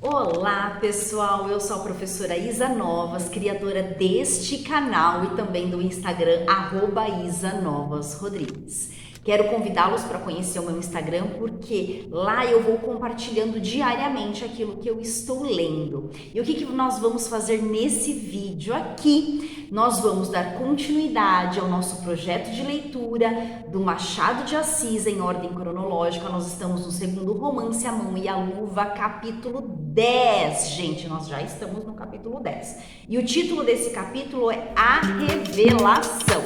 Olá pessoal, eu sou a professora Isa Novas, criadora deste canal e também do Instagram @IsaNovasRodrigues. Quero convidá-los para conhecer o meu Instagram porque lá eu vou compartilhando diariamente aquilo que eu estou lendo. E o que nós vamos fazer nesse vídeo aqui? Nós vamos dar continuidade ao nosso projeto de leitura do Machado de Assis em ordem cronológica. Nós estamos no segundo romance, A Mão e a Luva, capítulo 10. Gente, nós já estamos no capítulo 10. E o título desse capítulo é A Revelação.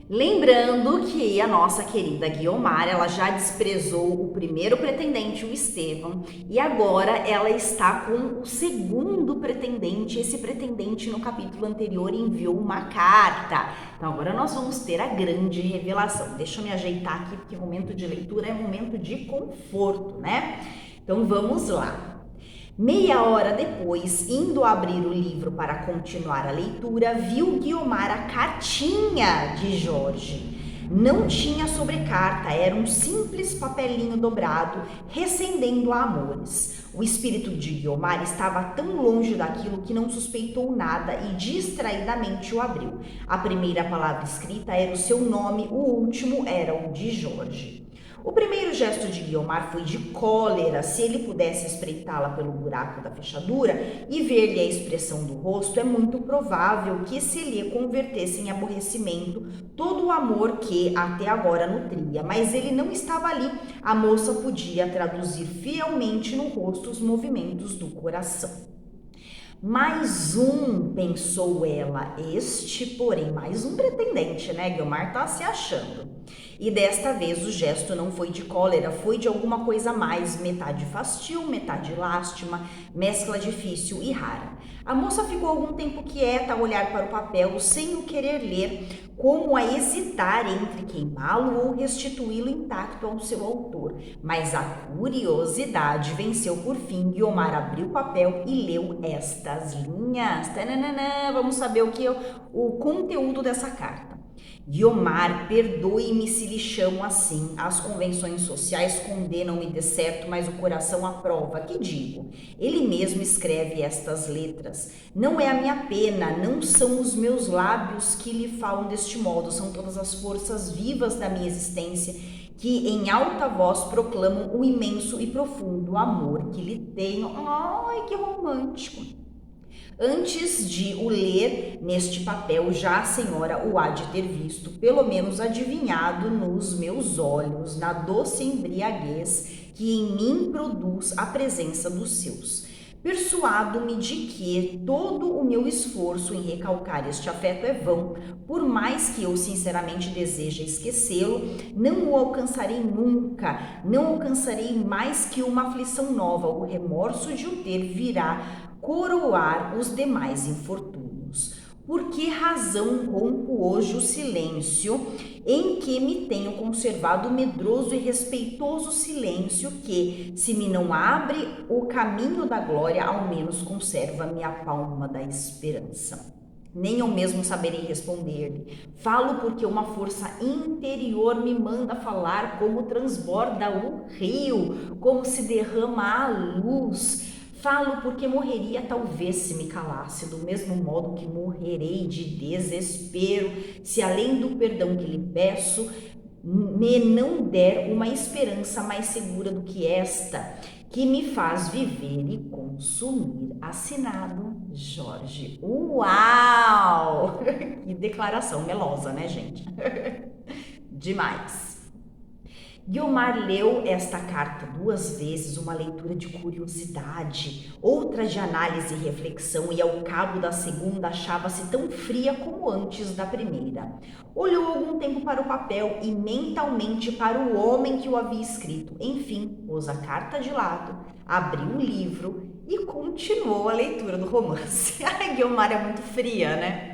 Lembrando que a nossa querida Guiomar, ela já desprezou o primeiro pretendente, o Estevão, e agora ela está com o segundo pretendente. Esse pretendente no capítulo anterior enviou uma carta. Então agora nós vamos ter a grande revelação. Deixa eu me ajeitar aqui, porque momento de leitura é momento de conforto, né? Então vamos lá. Meia hora depois, indo abrir o livro para continuar a leitura, viu Guiomar a cartinha de Jorge. Não tinha sobrecarta, era um simples papelinho dobrado, recendendo a amores. O espírito de Guiomar estava tão longe daquilo que não suspeitou nada e distraidamente o abriu. A primeira palavra escrita era o seu nome, o último era o de Jorge. O primeiro gesto de Guiomar foi de cólera. Se ele pudesse espreitá-la pelo buraco da fechadura e ver-lhe a expressão do rosto, é muito provável que se lhe convertesse em aborrecimento todo o amor que até agora nutria. Mas ele não estava ali. A moça podia traduzir fielmente no rosto os movimentos do coração. Mais um, pensou ela, porém, mais um pretendente, né? Guiomar tá se achando. E desta vez o gesto não foi de cólera, foi de alguma coisa a mais, metade fastio, metade lástima, mescla difícil e rara. A moça ficou algum tempo quieta a olhar para o papel, sem o querer ler, como a hesitar entre queimá-lo ou restituí-lo intacto ao seu autor. Mas a curiosidade venceu por fim. Guiomar abriu o papel e leu estas linhas. Tananana, vamos saber o conteúdo dessa carta. Guiomar, perdoe-me se lhe chamo assim. As convenções sociais condenam-me de certo, mas o coração aprova. Que digo? Ele mesmo escreve estas letras. Não é a minha pena, não são os meus lábios que lhe falam deste modo, são todas as forças vivas da minha existência que em alta voz proclamam o imenso e profundo amor que lhe tenho. Ai, que romântico! Antes de o ler neste papel, já a senhora o há de ter visto, pelo menos adivinhado nos meus olhos, na doce embriaguez que em mim produz a presença dos seus. Persuado-me de que todo o meu esforço em recalcar este afeto é vão, por mais que eu sinceramente deseje esquecê-lo, não o alcançarei nunca, não alcançarei mais que uma aflição nova, o remorso de o ter virá coroar os demais infortúnios. Por que razão rompo hoje o silêncio em que me tenho conservado medroso e respeitoso silêncio que, se me não abre o caminho da glória, ao menos conserva-me a palma da esperança? Nem eu mesmo saberei responder-lhe. Falo porque uma força interior me manda falar, como transborda o rio, como se derrama a luz. Falo porque morreria talvez se me calasse, do mesmo modo que morrerei de desespero, se além do perdão que lhe peço, me não der uma esperança mais segura do que esta, que me faz viver e consumir. Assinado Jorge. Uau! Que declaração melosa, né, gente? Demais. Guiomar leu esta carta 2 vezes, uma leitura de curiosidade, outra de análise e reflexão, e ao cabo da segunda achava-se tão fria como antes da primeira. Olhou algum tempo para o papel e mentalmente para o homem que o havia escrito. Enfim, pôs a carta de lado, abriu o livro e continuou a leitura do romance. Ai, Guiomar é muito fria, né?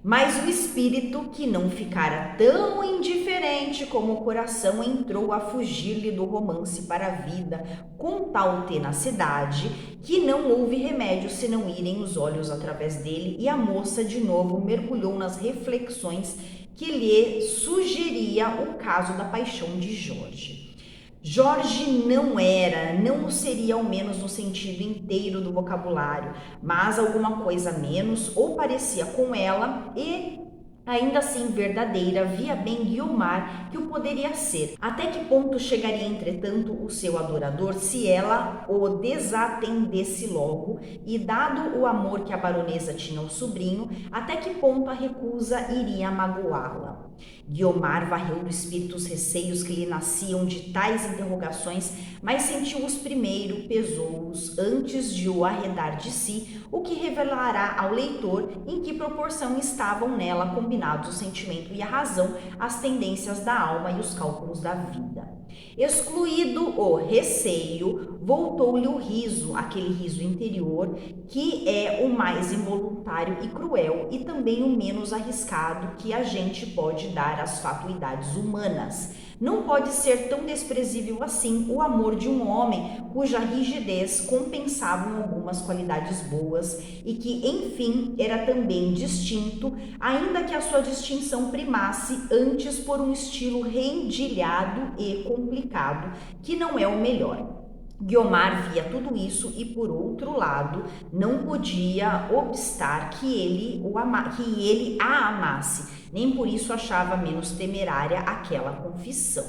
Mas o espírito, que não ficara tão indiferente como o coração, entrou a fugir-lhe do romance para a vida com tal tenacidade que não houve remédio senão irem os olhos através dele, e a moça de novo mergulhou nas reflexões que lhe sugeria o caso da paixão de Jorge. Jorge não seria ao menos no sentido inteiro do vocabulário, mas alguma coisa menos, ou parecia com ela e ainda assim verdadeira, via bem Guiomar que o poderia ser. Até que ponto chegaria, entretanto, o seu adorador se ela o desatendesse logo e, dado o amor que a baronesa tinha ao sobrinho, até que ponto a recusa iria magoá-la? Guiomar varreu do espírito os receios que lhe nasciam de tais interrogações, mas sentiu-os primeiro, pesou-os antes de o arredar de si, o que revelará ao leitor em que proporção estavam nela combinados o sentimento e a razão, as tendências da alma e os cálculos da vida. Excluído o receio, voltou-lhe o riso, aquele riso interior que é o mais involuntário e cruel e também o menos arriscado que a gente pode dar às fatuidades humanas. Não pode ser tão desprezível assim o amor de um homem cuja rigidez compensava em algumas qualidades boas e que, enfim, era também distinto, ainda que a sua distinção primasse antes por um estilo rendilhado e complicado, que não é o melhor. Guiomar via tudo isso e, por outro lado, não podia obstar que ele a amasse, nem por isso achava menos temerária aquela confissão.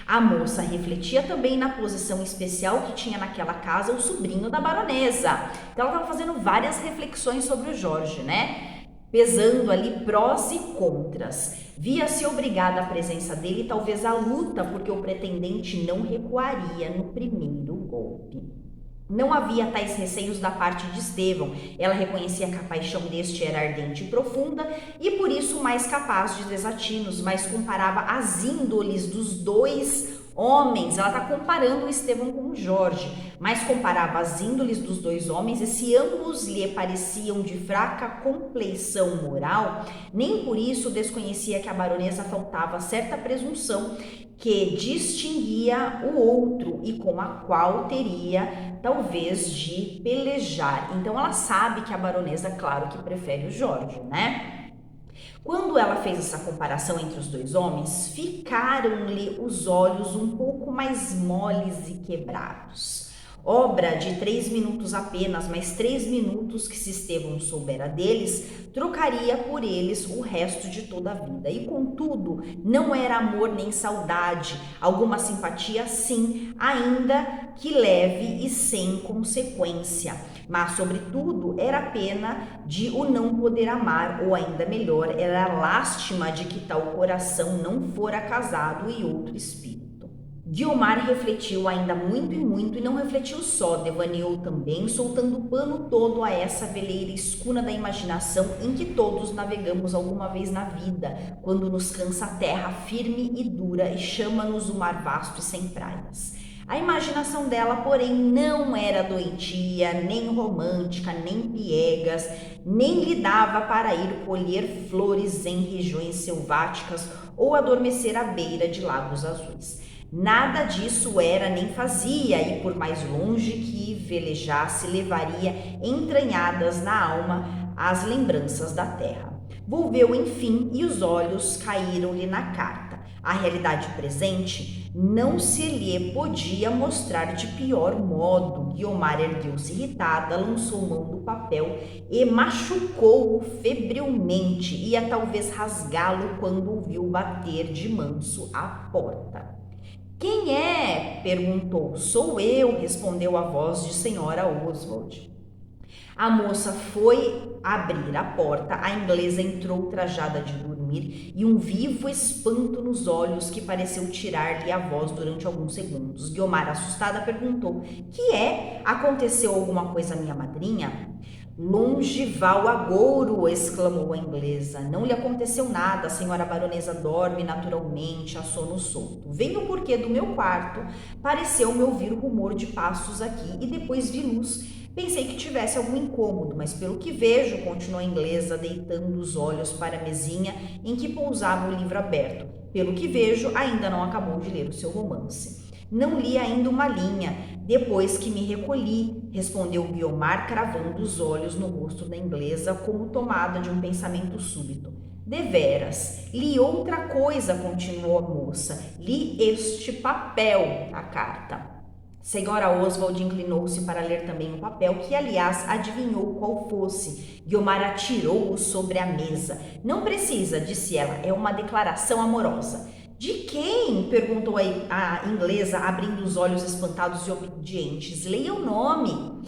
A moça refletia também na posição especial que tinha naquela casa o sobrinho da baronesa. Então ela estava fazendo várias reflexões sobre o Jorge, né? Pesando ali prós e contras. Via-se obrigada à presença dele e talvez à luta, porque o pretendente não recuaria no primeiro golpe. Não havia tais receios da parte de Estevão. Ela reconhecia que a paixão deste era ardente e profunda e por isso mais capaz de desatinos, mas comparava as índoles dos dois homens. Ela está comparando o Estevão com o Jorge, mas comparava as índoles dos dois homens e se ambos lhe pareciam de fraca compleição moral, nem por isso desconhecia que a baronesa faltava certa presunção que distinguia o outro e com a qual teria talvez de pelejar. Então ela sabe que a baronesa, claro que prefere o Jorge, né? Quando ela fez essa comparação entre os dois homens, ficaram-lhe os olhos um pouco mais moles e quebrados. Obra de 3 minutos apenas, mas 3 minutos que, se Estevão soubera deles, trocaria por eles o resto de toda a vida. E contudo, não era amor nem saudade, alguma simpatia sim, ainda que leve e sem consequência. Mas, sobretudo, era pena de o não poder amar, ou ainda melhor, era lástima de que tal coração não fora casado e outro espírito. Guiomar refletiu ainda muito e não refletiu só, devaneou também, soltando o pano todo a essa veleira escuna da imaginação em que todos navegamos alguma vez na vida, quando nos cansa a terra firme e dura e chama-nos o mar vasto e sem praias. A imaginação dela, porém, não era doentia, nem romântica, nem piegas, nem lhe dava para ir colher flores em regiões selváticas ou adormecer à beira de lagos azuis. Nada disso era nem fazia, e por mais longe que velejasse, levaria entranhadas na alma as lembranças da terra. Volveu, enfim, e os olhos caíram-lhe na carta. A realidade presente não se lhe podia mostrar de pior modo. Guiomar ergueu-se irritada, lançou mão do papel e machucou-o febrilmente. Ia talvez rasgá-lo quando ouviu bater de manso à porta. "Quem é?" perguntou. "Sou eu", respondeu a voz de senhora Oswald. A moça foi abrir a porta, a inglesa entrou trajada de dormir e um vivo espanto nos olhos que pareceu tirar-lhe a voz durante alguns segundos. Guiomar, assustada, perguntou: "Que é? Aconteceu alguma coisa à minha madrinha?" "Longe vá o agouro", exclamou a inglesa. "Não lhe aconteceu nada, a senhora baronesa dorme naturalmente, a sono solto. Venho porque do meu quarto pareceu-me ouvir rumor de passos aqui e depois vi luz. Pensei que tivesse algum incômodo, mas pelo que vejo", continuou a inglesa, deitando os olhos para a mesinha em que pousava o livro aberto, "pelo que vejo, ainda não acabou de ler o seu romance." "Não li ainda uma linha, depois que me recolhi", respondeu Guiomar, cravando os olhos no rosto da inglesa como tomada de um pensamento súbito. Deveras. Li outra coisa, continuou a moça. Li este papel, a carta. Senhora Oswald inclinou-se para ler também o papel, que, aliás, adivinhou qual fosse. Guiomar atirou-o sobre a mesa. Não precisa, disse ela, é uma declaração amorosa. De quem? Perguntou a inglesa, abrindo os olhos espantados e obedientes. Leia o nome.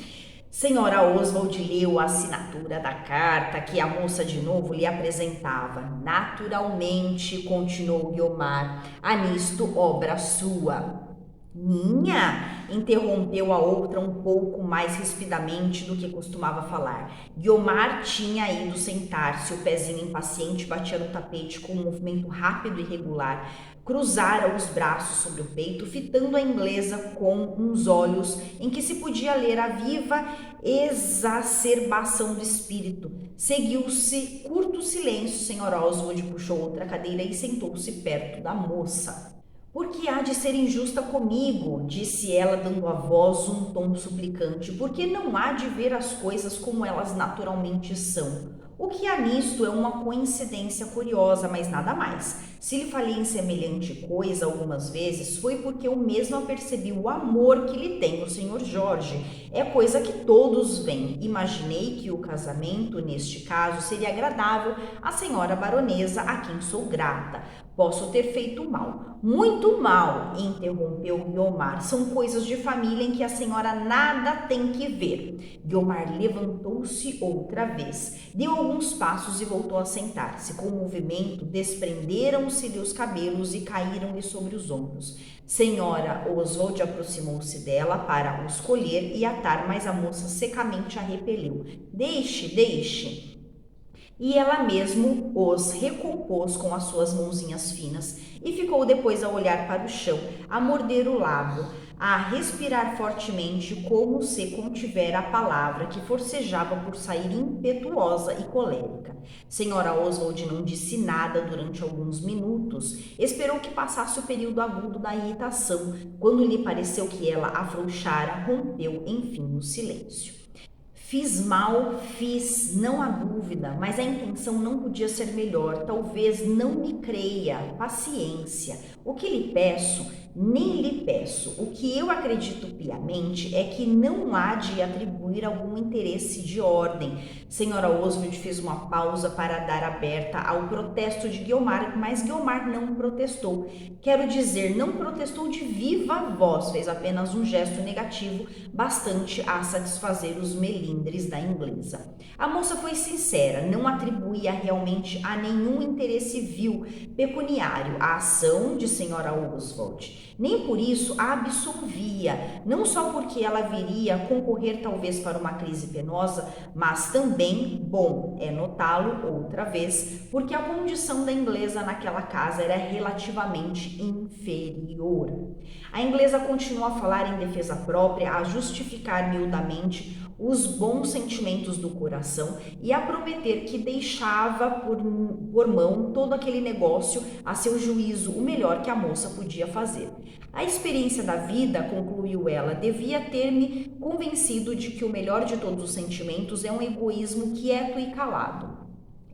Senhora Oswald leu a assinatura da carta que a moça de novo lhe apresentava. Naturalmente, continuou Guiomar, há nisto obra sua. Minha? Interrompeu a outra um pouco mais rispidamente do que costumava falar. Guiomar tinha ido sentar-se, o pezinho impaciente batia no tapete com um movimento rápido e regular. Cruzara os braços sobre o peito, fitando a inglesa com uns olhos em que se podia ler a viva exacerbação do espírito. Seguiu-se curto silêncio. Senhora Oswald puxou outra cadeira e sentou-se perto da moça. Por que há de ser injusta comigo? Disse ela, dando à voz um tom suplicante. Porque não há de ver as coisas como elas naturalmente são. O que há nisto é uma coincidência curiosa, mas nada mais. Se lhe falei em semelhante coisa algumas vezes, foi porque eu mesma percebi o amor que lhe tem o Sr. Jorge. É coisa que todos veem. Imaginei que o casamento, neste caso, seria agradável à senhora baronesa, a quem sou grata. Posso ter feito mal. Muito mal, interrompeu Guiomar. São coisas de família em que a senhora nada tem que ver. Guiomar levantou-se outra vez. Deu alguns passos e voltou a sentar-se. Com o movimento, desprenderam-se-lhe os cabelos e caíram-lhe sobre os ombros. Senhora Oswald aproximou-se dela para os colher e atar, mas a moça secamente a repeliu. Deixe, deixe. E ela mesmo os recompôs com as suas mãozinhas finas e ficou depois a olhar para o chão, a morder o lábio, a respirar fortemente como se contivera a palavra que forcejava por sair impetuosa e colérica. Senhora Oswald não disse nada durante alguns minutos, esperou que passasse o período agudo da irritação. Quando lhe pareceu que ela afrouxara, rompeu enfim o silêncio. Fiz mal, fiz, não há dúvida, mas a intenção não podia ser melhor. Talvez não me creia. Paciência. O que lhe peço, nem lhe peço. O que eu acredito piamente é que não há de atribuir algum interesse de ordem. Senhora Oswald fez uma pausa para dar aberta ao protesto de Guiomar, mas Guiomar não protestou. Quero dizer, não protestou de viva voz, fez apenas um gesto negativo, bastante a satisfazer os melindres da inglesa. A moça foi sincera, não atribuía realmente a nenhum interesse vil pecuniário a ação de senhora Oswald. Nem por isso a absolvia, não só porque ela viria concorrer talvez para uma crise penosa, mas também, bom é notá-lo outra vez, porque a condição da inglesa naquela casa era relativamente inferior. A inglesa continuou a falar em defesa própria, a justificar miudamente os bons sentimentos do coração e a prometer que deixava por mão todo aquele negócio a seu juízo, o melhor que a moça podia fazer. A experiência da vida, concluiu ela, devia ter-me convencido de que o melhor de todos os sentimentos é um egoísmo quieto e calado.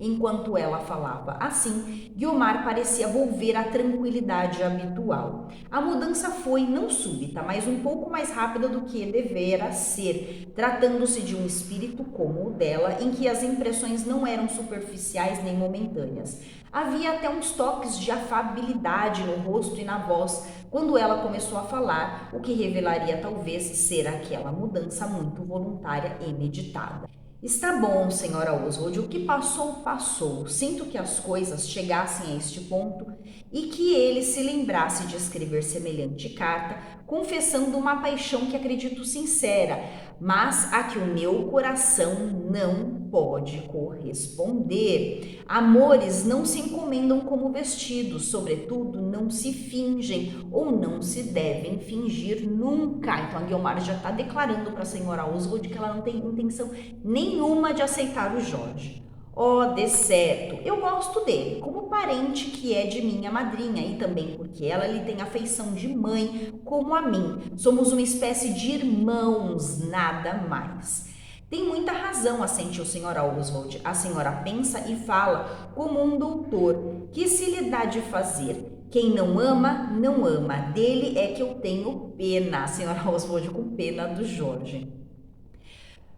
Enquanto ela falava assim, Guiomar parecia volver à tranquilidade habitual. A mudança foi não súbita, mas um pouco mais rápida do que devera ser, tratando-se de um espírito como o dela, em que as impressões não eram superficiais nem momentâneas. Havia até uns toques de afabilidade no rosto e na voz quando ela começou a falar, o que revelaria talvez ser aquela mudança muito voluntária e meditada. Está bom, senhora Oswald, o que passou, passou. Sinto que as coisas chegassem a este ponto e que ele se lembrasse de escrever semelhante carta, confessando uma paixão que acredito sincera, mas a que o meu coração não pode corresponder. Amores não se encomendam como vestidos, sobretudo não se fingem ou não se devem fingir nunca. Então a Guiomar já está declarando para a senhora Oswald que ela não tem intenção nenhuma de aceitar o Jorge. Oh, de certo, eu gosto dele, como parente que é de minha madrinha e também porque ela lhe tem afeição de mãe como a mim. Somos uma espécie de irmãos, nada mais. Tem muita razão, assentiu senhora Oswald. A senhora pensa e fala como um doutor. Que se lhe dá de fazer? Quem não ama, não ama. Dele é que eu tenho pena. A senhora Oswald com pena do Jorge.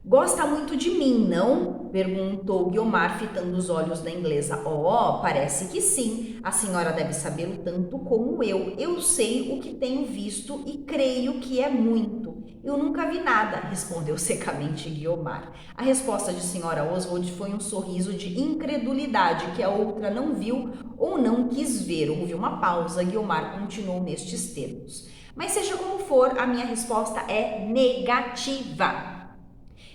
Gosta muito de mim, não? Perguntou Guiomar, fitando os olhos da inglesa. Oh, parece que sim. A senhora deve sabê-lo tanto como eu. Eu sei o que tenho visto e creio que é muito. Eu nunca vi nada, respondeu secamente Guiomar. A resposta de senhora Oswald foi um sorriso de incredulidade que a outra não viu ou não quis ver. Houve uma pausa. Guiomar continuou nestes termos. Mas seja como for, a minha resposta é negativa.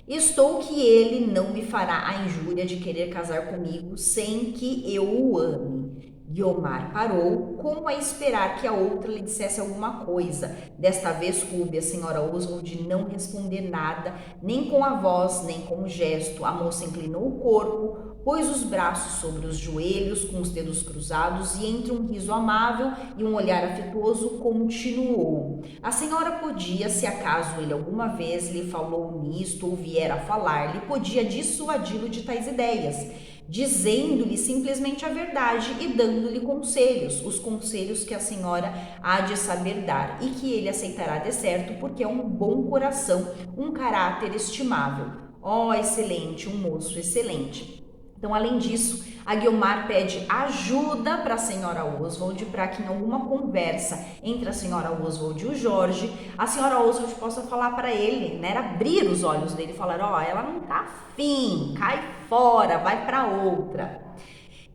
Estou que ele não me fará a injúria de querer casar comigo sem que eu o ame. Guiomar parou, como a esperar que a outra lhe dissesse alguma coisa. Desta vez coube a senhora Oswald não responder nada, nem com a voz, nem com o gesto. A moça inclinou o corpo, pôs os braços sobre os joelhos, com os dedos cruzados, e entre um riso amável e um olhar afetuoso, continuou. A senhora podia, se acaso ele alguma vez lhe falou nisto ou vier a falar-lhe, podia dissuadi-lo de tais ideias, dizendo-lhe simplesmente a verdade e dando-lhe conselhos, os conselhos que a senhora há de saber dar e que ele aceitará de certo, porque é um bom coração, um caráter estimável. Oh, excelente, um moço excelente. Então, além disso, a Guiomar pede ajuda para a senhora Oswald para que em alguma conversa entre a senhora Oswald e o Jorge, a senhora Oswald possa falar para ele, né, abrir os olhos dele e falar, ó, ela não tá afim, cai fora, vai para outra.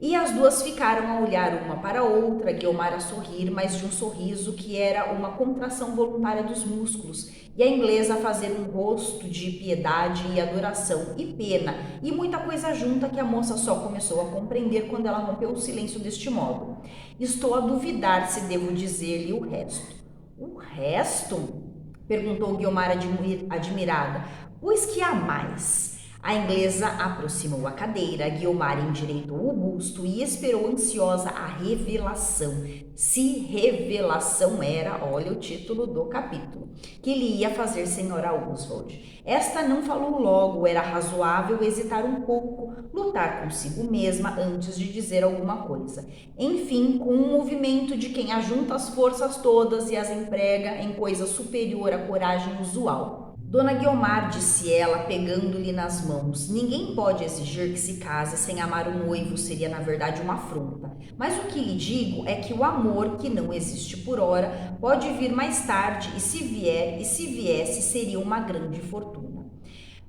E as duas ficaram a olhar uma para a outra, Guiomar a sorrir, mas de um sorriso que era uma contração voluntária dos músculos, e a inglesa a fazer um rosto de piedade e adoração e pena, e muita coisa junta que a moça só começou a compreender quando ela rompeu o silêncio deste modo. Estou a duvidar se devo dizer-lhe o resto. O resto? Perguntou Guiomar admirada. Pois que há mais? A inglesa aproximou a cadeira, Guiomar endireitou o busto e esperou ansiosa a revelação. Se revelação era, olha o título do capítulo, que lhe ia fazer senhora Oswald. Esta não falou logo, era razoável hesitar um pouco, lutar consigo mesma antes de dizer alguma coisa. Enfim, com um movimento de quem ajunta as forças todas e as emprega em coisa superior à coragem usual. Dona Guiomar, disse ela, pegando-lhe nas mãos, ninguém pode exigir que se case sem amar o noivo, seria na verdade uma afronta. Mas o que lhe digo é que o amor, que não existe por ora, pode vir mais tarde e se vier, e se viesse, seria uma grande fortuna.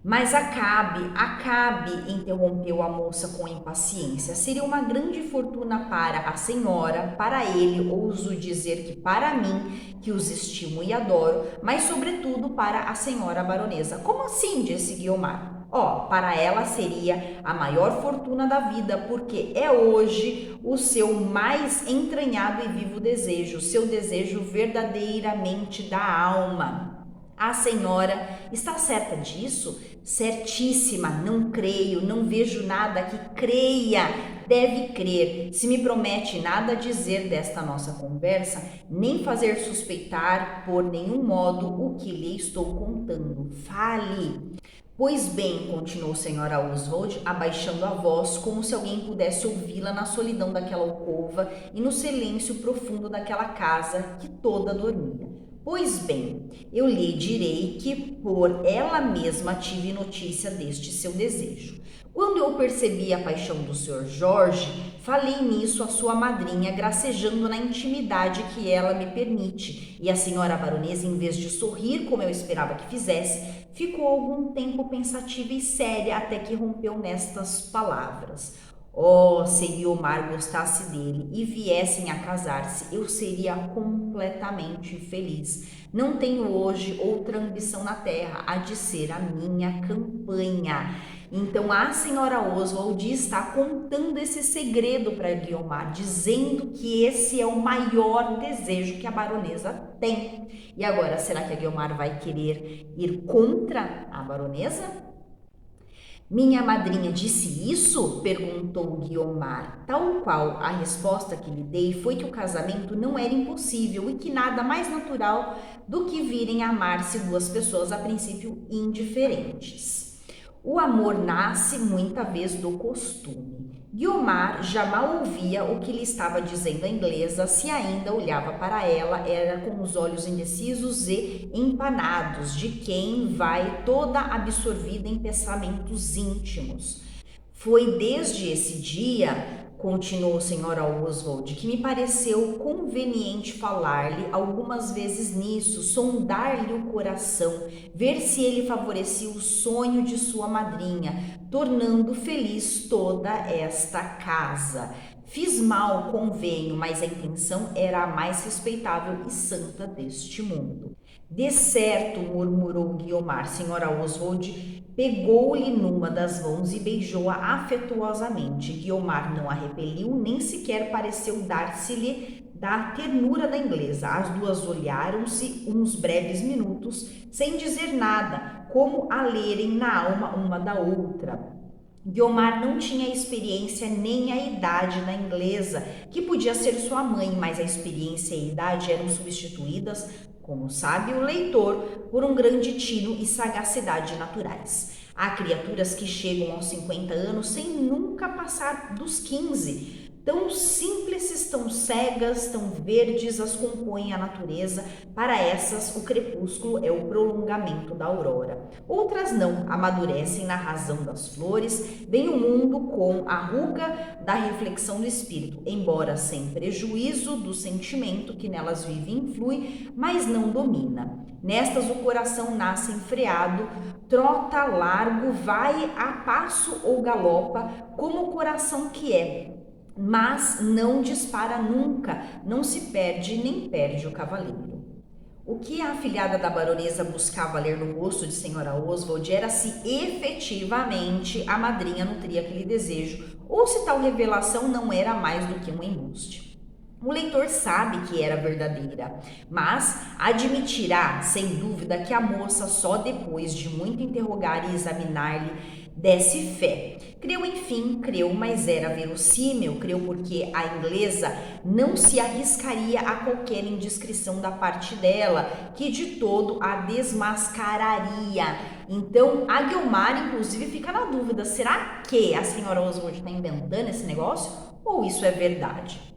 Mas acabe, interrompeu a moça com impaciência. Seria uma grande fortuna para a senhora, para ele, ouso dizer que para mim, que os estimo e adoro, mas sobretudo para a senhora baronesa. Como assim? Disse Guiomar. Para ela seria a maior fortuna da vida, porque é hoje o seu mais entranhado e vivo desejo, seu desejo verdadeiramente da alma. A senhora está certa disso? Certíssima, não creio, não vejo nada que creia, deve crer. Se me promete nada dizer desta nossa conversa, nem fazer suspeitar por nenhum modo o que lhe estou contando. Fale. Pois bem, continuou senhora Oswald, abaixando a voz, como se alguém pudesse ouvi-la na solidão daquela alcova e no silêncio profundo daquela casa que toda dormia. Pois bem, eu lhe direi que por ela mesma tive notícia deste seu desejo. Quando eu percebi a paixão do Sr. Jorge, falei nisso à sua madrinha, gracejando na intimidade que ela me permite, e a senhora baronesa, em vez de sorrir como eu esperava que fizesse, ficou algum tempo pensativa e séria até que rompeu nestas palavras. Se Guiomar gostasse dele e viessem a casar-se, eu seria completamente feliz. Não tenho hoje outra ambição na terra, a de ser a minha campanha. Então a senhora Oswald está contando esse segredo para Guiomar, dizendo que esse é o maior desejo que a baronesa tem. E agora, será que a Guiomar vai querer ir contra a baronesa? Minha madrinha disse isso? Perguntou Guiomar. Tal qual a resposta que lhe dei foi que o casamento não era impossível e que nada mais natural do que virem a amar-se duas pessoas a princípio indiferentes. O amor nasce muita vez do costume. Guiomar já mal ouvia o que lhe estava dizendo a inglesa, se ainda olhava para ela, era com os olhos indecisos e empanados, de quem vai toda absorvida em pensamentos íntimos. Foi desde esse dia, continuou a senhora Oswald, que me pareceu conveniente falar-lhe algumas vezes nisso, sondar-lhe o coração, ver se ele favorecia o sonho de sua madrinha, tornando feliz toda esta casa. Fiz mal, convenho, mas a intenção era a mais respeitável e santa deste mundo. De certo, murmurou Guiomar, senhora Oswald pegou-lhe numa das mãos e beijou-a afetuosamente. Guiomar não a repeliu, nem sequer pareceu dar-se-lhe da ternura da inglesa. As duas olharam-se uns breves minutos, sem dizer nada, como a lerem na alma uma da outra. Guiomar não tinha a experiência nem a idade da inglesa, que podia ser sua mãe, mas a experiência e a idade eram substituídas, como sabe o leitor, por um grande tino e sagacidade naturais. Há criaturas que chegam aos 50 anos sem nunca passar dos 15. Tão simples, tão cegas, tão verdes as compõe a natureza. Para essas, o crepúsculo é o prolongamento da aurora. Outras não, amadurecem na razão das flores, vem o mundo com a ruga da reflexão do espírito, embora sem prejuízo do sentimento que nelas vive e influi, mas não domina. Nestas o coração nasce enfreado, trota largo, vai a passo ou galopa, como o coração que é, mas não dispara nunca, não se perde nem perde o cavaleiro. O que a afilhada da baronesa buscava ler no rosto de senhora Oswald era se efetivamente a madrinha nutria aquele desejo, ou se tal revelação não era mais do que um embuste. O leitor sabe que era verdadeira, mas admitirá, sem dúvida, que a moça só depois de muito interrogar e examinar-lhe desse fé. Creu, enfim, creu, mas era verossímil, creu porque a inglesa não se arriscaria a qualquer indiscrição da parte dela, que de todo a desmascararia. Então, a Guiomar, inclusive, fica na dúvida, será que a senhora Oswald está inventando esse negócio? Ou isso é verdade?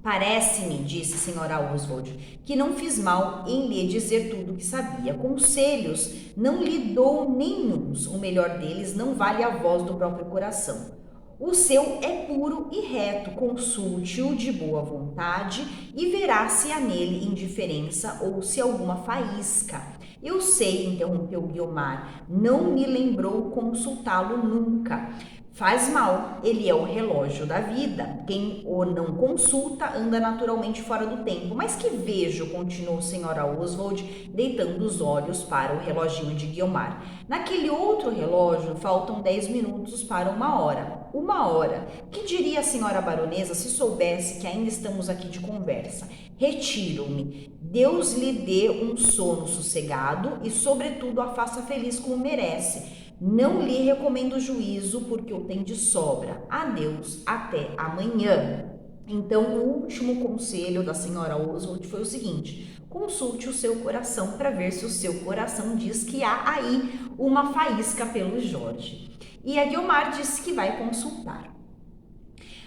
Parece-me, disse senhora Oswald, que não fiz mal em lhe dizer tudo o que sabia. Conselhos não lhe dou nenhuns, o melhor deles não vale a voz do próprio coração. O seu é puro e reto, consulte-o de boa vontade e verá se há nele indiferença ou se alguma faísca. Eu sei, interrompeu Guiomar, não me lembrou consultá-lo nunca. Faz mal, ele é o relógio da vida. Quem o não consulta anda naturalmente fora do tempo. Mas que vejo, continuou senhora Oswald, deitando os olhos para o reloginho de Guiomar. Naquele outro relógio faltam 10 minutos para 1 hora. 1 hora. Que diria a senhora baronesa se soubesse que ainda estamos aqui de conversa? Retiro-me. Deus lhe dê um sono sossegado e, sobretudo, a faça feliz como merece. Não lhe recomendo juízo, porque o tem de sobra. Adeus, até amanhã. Então, o último conselho da senhora Oswald foi o seguinte: consulte o seu coração para ver se o seu coração diz que há aí uma faísca pelo Jorge. E a Guiomar disse que vai consultar.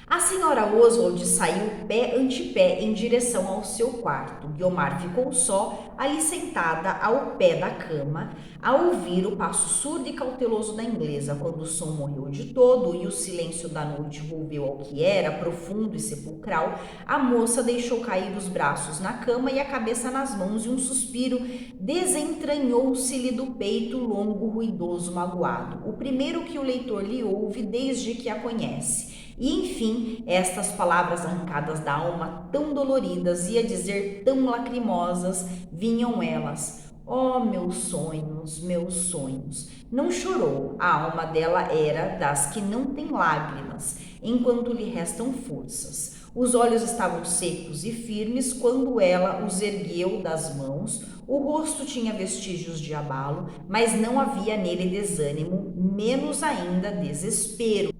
A senhora Oswald saiu pé ante pé em direção ao seu quarto. Guiomar ficou só, ali sentada ao pé da cama, a ouvir o passo surdo e cauteloso da inglesa. Quando o som morreu de todo e o silêncio da noite volveu ao que era, profundo e sepulcral, a moça deixou cair os braços na cama e a cabeça nas mãos, e um suspiro desentranhou-se-lhe do peito longo, ruidoso, magoado. O primeiro que o leitor lhe ouve desde que a conhece. E, enfim, estas palavras arrancadas da alma, tão doloridas, ia dizer tão lacrimosas, vinham elas. Oh, meus sonhos, meus sonhos. Não chorou, a alma dela era das que não têm lágrimas, enquanto lhe restam forças. Os olhos estavam secos e firmes quando ela os ergueu das mãos. O rosto tinha vestígios de abalo, mas não havia nele desânimo, menos ainda desespero.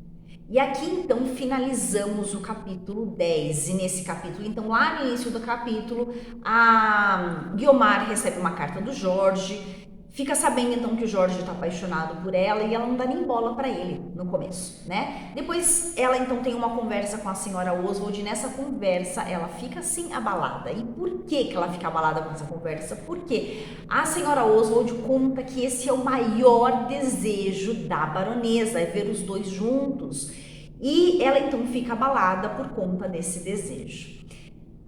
E aqui, então, finalizamos o capítulo 10. E nesse capítulo, então, lá no início do capítulo, a Guiomar recebe uma carta do Jorge, fica sabendo então que o Jorge está apaixonado por ela e ela não dá nem bola para ele no começo, né? Depois ela então tem uma conversa com a senhora Oswald e nessa conversa ela fica assim abalada. E por que ela fica abalada com essa conversa? Porque a senhora Oswald conta que esse é o maior desejo da baronesa, é ver os dois juntos. E ela então fica abalada por conta desse desejo.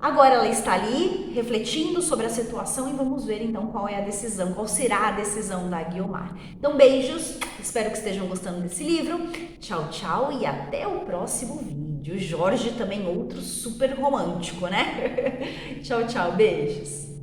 Agora ela está ali refletindo sobre a situação e vamos ver então qual é a decisão, qual será a decisão da Guiomar. Então beijos, espero que estejam gostando desse livro. Tchau, tchau e até o próximo vídeo. Jorge também outro super romântico, né? Tchau, tchau, beijos.